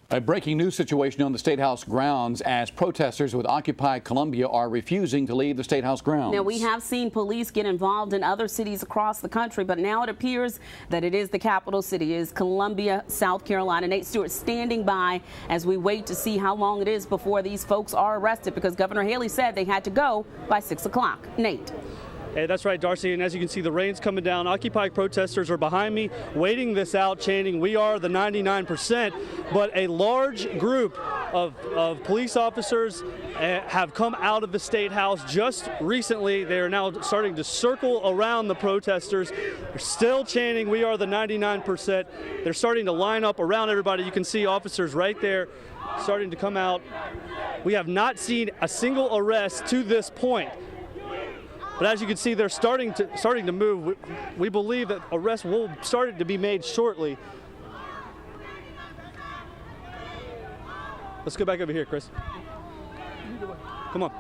A breaking news situation on the State House grounds as protesters with Occupy Columbia are refusing to leave the State House grounds. Now, we have seen police get involved in other cities across the country, but now it appears that it is the capital city, is Columbia, South Carolina. Nate Stewart standing by as we wait to see how long it is before these folks are arrested, because Governor Haley said they had to go by 6 o'clock. Nate. Hey, that's right, Darcy, and as you can see, the rain's coming down. Occupy protesters are behind me, waiting this out, chanting, "We are the 99%," but a large group of police officers have come out of the State House just recently. They are now starting to circle around the protesters. They're still chanting, "We are the 99%." They're starting to line up around everybody. You can see officers right there starting to come out. We have not seen a single arrest to this point. But as you can see, they're starting to move. We believe that arrests will start to be made shortly. Let's go back over here, Chris. Come on.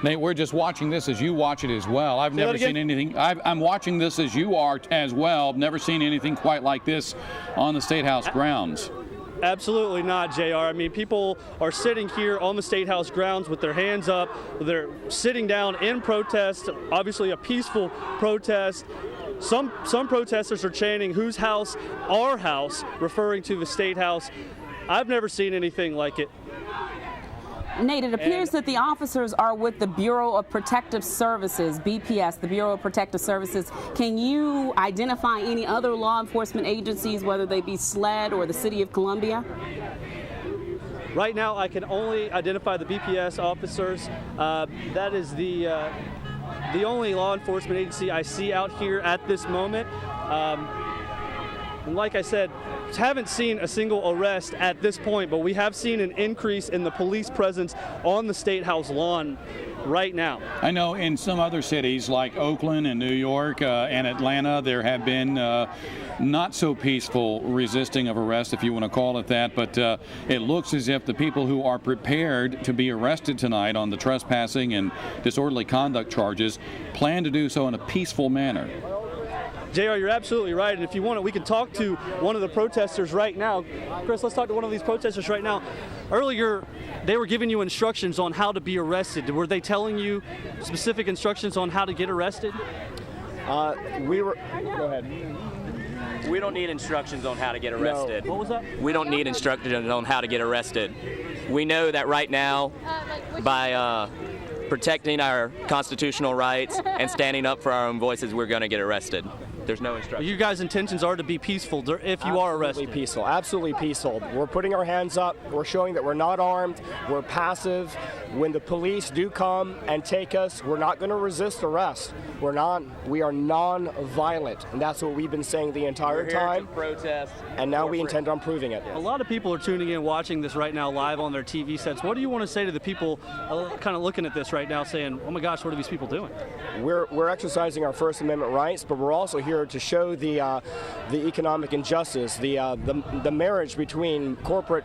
Nate, we're just watching this as you watch it as well. I've never seen anything. I'm watching this as you are as well. I've never seen anything quite like this on the State House grounds. Absolutely not, JR. I mean, people are sitting here on the State House grounds with their hands up. They're sitting down in protest, obviously a peaceful protest. Some protesters are chanting, "Whose house? Our house," referring to the State House. I've never seen anything like it. Nate, it appears that the officers are with the Bureau of Protective Services, BPS, the Bureau of Protective Services. Can you identify any other law enforcement agencies, whether they be SLED or the City of Columbia? Right now, I can only identify the BPS officers. That is the only law enforcement agency I see out here at this moment. And like I said, haven't seen a single arrest at this point, but we have seen an increase in the police presence on the State House lawn right now. I know in some other cities like Oakland and New York and Atlanta, there have been not so peaceful resisting of arrest, if you want to call it that, but it looks as if the people who are prepared to be arrested tonight on the trespassing and disorderly conduct charges plan to do so in a peaceful manner. JR, you're absolutely right, and if you want it, we can talk to one of the protesters right now. Chris, let's talk to one of these protesters right now. Earlier, they were giving you instructions on how to be arrested. Were they telling you specific instructions on how to get arrested? Go ahead. We don't need instructions on how to get arrested. No. What was that? We don't need instructions on how to get arrested. We know that right now, by protecting our constitutional rights and standing up for our own voices, we're going to get arrested. There's no instruction. You guys' intentions are to be peaceful if you are arrested. Absolutely peaceful. We're putting our hands up. We're showing that we're not armed. We're passive. When the police do come and take us, we're not going to resist arrest. We are non-violent, and that's what we've been saying the entire time. To protest, and now we intend on proving it. A lot of people are tuning in, watching this right now live on their TV sets. What do you want to say to the people kind of looking at this right now, saying, "Oh my gosh, what are these people doing?" We're exercising our First Amendment rights, but we're also here to show the economic injustice, the marriage between corporate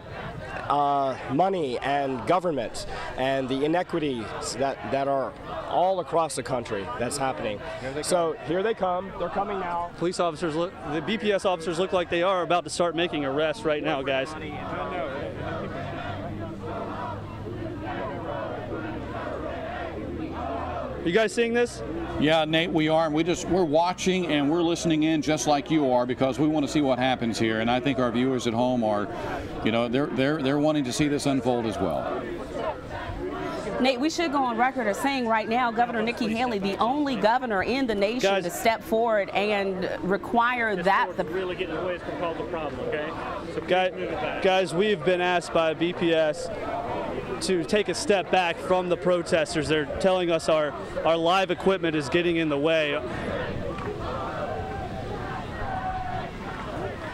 money and government, and the inequities that are all across the country that's happening. So here they come. They're coming now. Police officers the BPS officers look like they are about to start making arrests right now, guys. You guys seeing this? Yeah, Nate, we are. We're watching and we're listening in just like you are, because we want to see what happens here. And I think our viewers at home are, they're wanting to see this unfold as well. Nate, we should go on record as saying right now, Governor Nikki Haley, the only governor in the nation to step forward and require that the really getting away is going to cause a problem, okay? So guys, we've been asked by BPS to take a step back from the protesters. They're telling us our live equipment is getting in the way.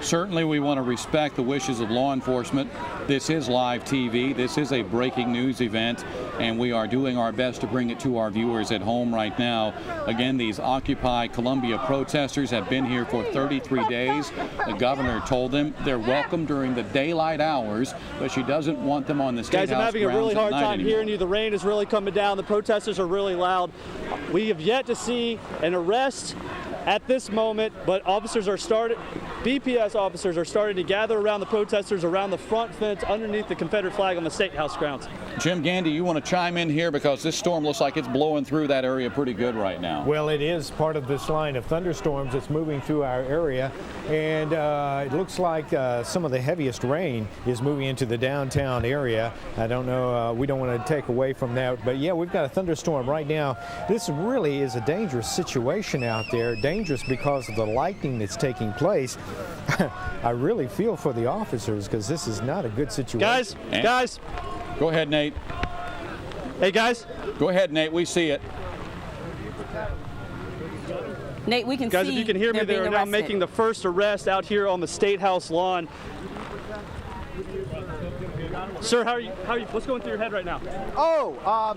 Certainly we want to respect the wishes of law enforcement. This is live TV. This is a breaking news event, and we are doing our best to bring it to our viewers at home right now. Again, these Occupy Columbia protesters have been here for 33 days. The governor told them they're welcome during the daylight hours, but she doesn't want them on the State House grounds at night. Guys, I'm having a really hard time anymore. hearing you. The rain is really coming down. The protesters are really loud. We have yet to see an arrest at this moment, but BPS officers are starting to gather around the protesters around the front fence underneath the Confederate flag on the State House grounds. Jim Gandy, you want to chime in here because this storm looks like it's blowing through that area pretty good right now. Well, it is part of this line of thunderstorms that's moving through our area, and it looks like some of the heaviest rain is moving into the downtown area. I don't know, we don't want to take away from that, but yeah, we've got a thunderstorm right now. This really is a dangerous situation out there, dangerous because of the lightning that's taking place. I really feel for the officers because this is not a good situation. Guys. Go ahead, Nate. Hey, guys. Go ahead, Nate. We see it. Nate, we can see. Guys, if you can hear me, they are now making the first arrest out here on the State House lawn. Sir, how are you? What's going through your head right now? Oh,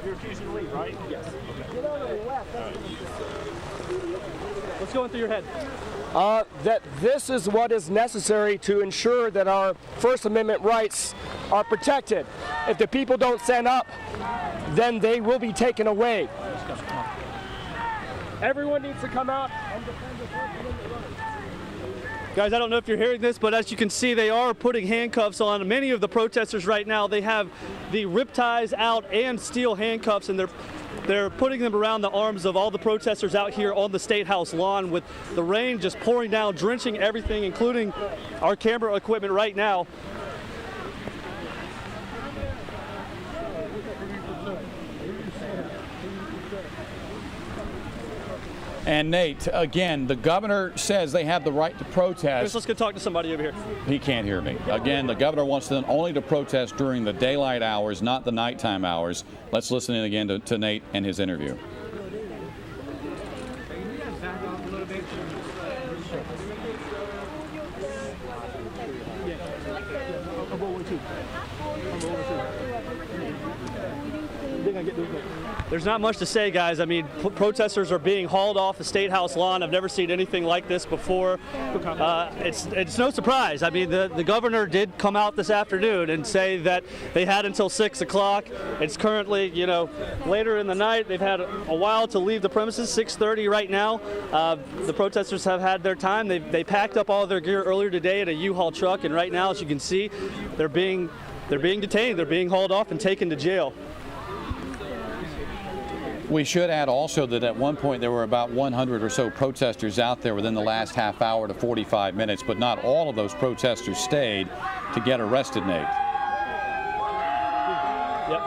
You're refusing to leave, right? Yes. What's going through your head? That this is what is necessary to ensure that our First Amendment rights are protected. If the people don't stand up, then they will be taken away. Everyone needs to come out and defend the First Amendment rights. Guys, I don't know if you're hearing this, but as you can see, they are putting handcuffs on many of the protesters right now. They have the rip ties out and steel handcuffs, and they're putting them around the arms of all the protesters out here on the State House lawn with the rain just pouring down, drenching everything, including our camera equipment right now. And Nate, again, the governor says they have the right to protest. Let's go talk to somebody over here. He can't hear me. Again, the governor wants them only to protest during the daylight hours, not the nighttime hours. Let's listen in again to Nate and his interview. There's not much to say, guys. I mean, protesters are being hauled off the State House lawn. I've never seen anything like this before. It's no surprise. I mean, the governor did come out this afternoon and say that they had until 6 o'clock. It's currently, later in the night. They've had a while to leave the premises, 6:30 right now. The protesters have had their time. They packed up all their gear earlier today in a U-Haul truck, and right now, as you can see, they're being detained. They're being hauled off and taken to jail. We should add also that at one point there were about 100 or so protesters out there within the last half hour to 45 minutes, but not all of those protesters stayed to get arrested, Nate. Yep.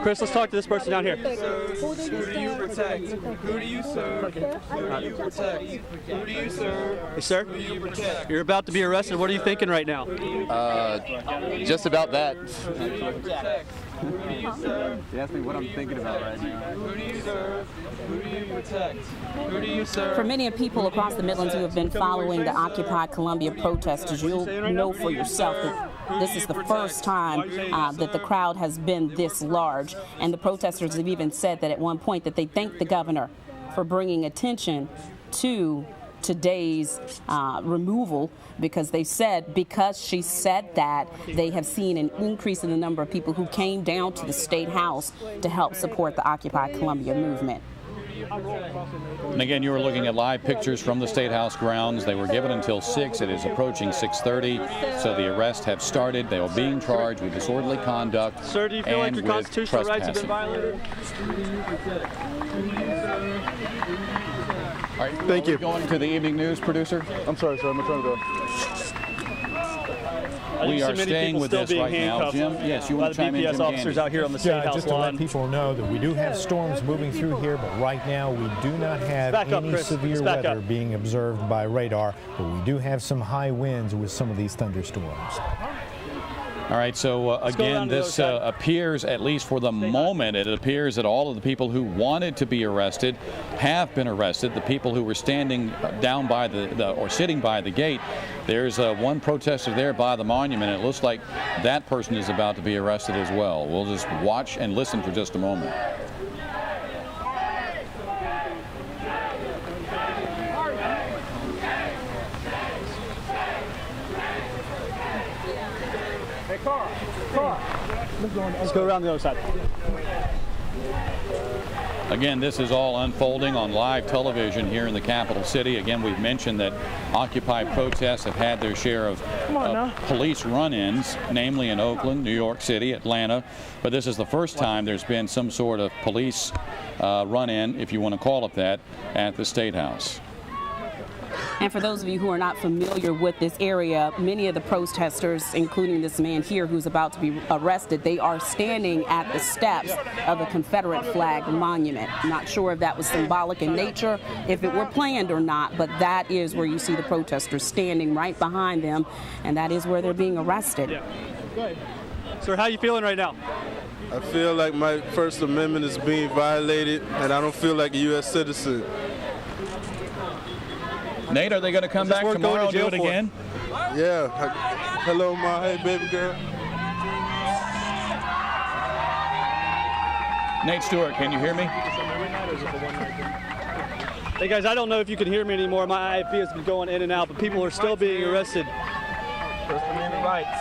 Chris, let's talk to this person down here. Who do you protect? Who do you serve? Who do you protect? Who do you serve? Hey, sir. Who do you protect? You're about to be arrested. What are you thinking right now? Just about that. Who do you protect? Who do you serve? You asked me what I'm thinking about right now. Who do you serve? Who do you protect? Who do you serve? For many of people across the Midlands who have been following the Occupy Columbia protesters, you'll know for yourself that this is the first time that the crowd has been this large. And the protesters have even said that at one point that they thank the governor for bringing attention to today's removal, because they said because she said that they have seen an increase in the number of people who came down to the State House to help support the Occupy Columbia movement. And again, you were looking at live pictures from the State House grounds. They were given until 6. It is approaching 6:30, so the arrests have started. They are being charged with disorderly conduct. Sir, do you feel like your constitutional rights have been violated? All right, thank you. Going to the evening news, producer. I'm sorry, sir. I'm trying to go. We are staying with this right now, Jim. Yes, you want to chime in, Jim? Officers out here on the State House just to let people know that we do have storms moving through here, but right now we do not have any severe weather being observed by radar, but we do have some high winds with some of these thunderstorms. All right, so again, this appears, at least for the moment, it appears that all of the people who wanted to be arrested have been arrested. The people who were standing down by or sitting by the gate, there's one protester there by the monument. It looks like that person is about to be arrested as well. We'll just watch and listen for just a moment. Let's go around the other side. Again, this is all unfolding on live television here in the capital city. Again, we've mentioned that Occupy protests have had their share of police run-ins, namely in Oakland, New York City, Atlanta. But this is the first time there's been some sort of police run-in, if you want to call it that, at the State House. And for those of you who are not familiar with this area, many of the protesters, including this man here who's about to be arrested, they are standing at the steps of the Confederate flag monument. I'm not sure if that was symbolic in nature, if it were planned or not, but that is where you see the protesters standing right behind them, and that is where they're being arrested. Yeah. Sir, how are you feeling right now? I feel like my First Amendment is being violated, and I don't feel like a U.S. citizen. Nate, are they going to come back tomorrow and do it again? Yeah. Hello, my hey baby girl. Nate Stewart, can you hear me? Hey guys, I don't know if you can hear me anymore. My IFB has been going in and out, but people are still being arrested. First Amendment rights.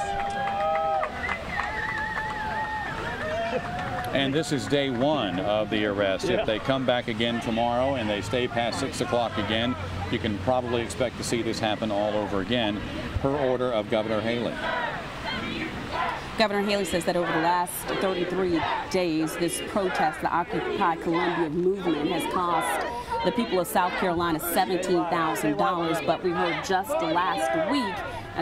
And this is day one of the arrest. Yeah. If they come back again tomorrow and they stay past 6 o'clock again, you can probably expect to see this happen all over again, per order of Governor Haley. Governor Haley says that over the last 33 days, this protest, the Occupy Columbia movement, has cost the people of South Carolina $17,000, but we heard just last week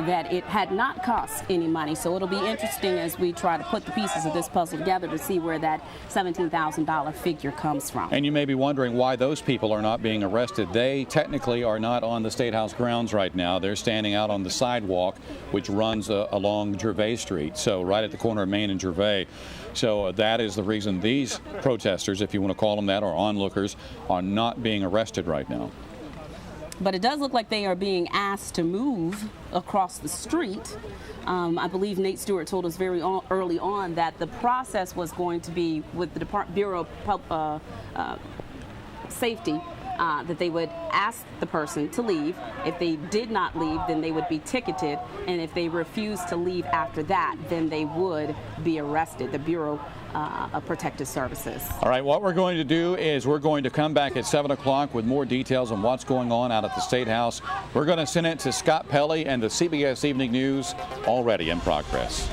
that it had not cost any money. So it'll be interesting as we try to put the pieces of this puzzle together to see where that $17,000 figure comes from. And you may be wondering why those people are not being arrested. They technically are not on the State House grounds right now. They're standing out on the sidewalk, which runs along Gervais Street, so right at the corner of Main and Gervais. So that is the reason these protesters, if you want to call them that, or onlookers, are not being arrested right now. But it does look like they are being asked to move across the street. I believe Nate Stewart told us very early on that the process was going to be with the Bureau of Safety, that they would ask the person to leave. If they did not leave, then they would be ticketed. And if they refused to leave after that, then they would be arrested, the Bureau of Protective Services. All right, what we're going to do is we're going to come back at 7 o'clock with more details on what's going on out at the State House. We're going to send it to Scott Pelley and the CBS Evening News, already in progress.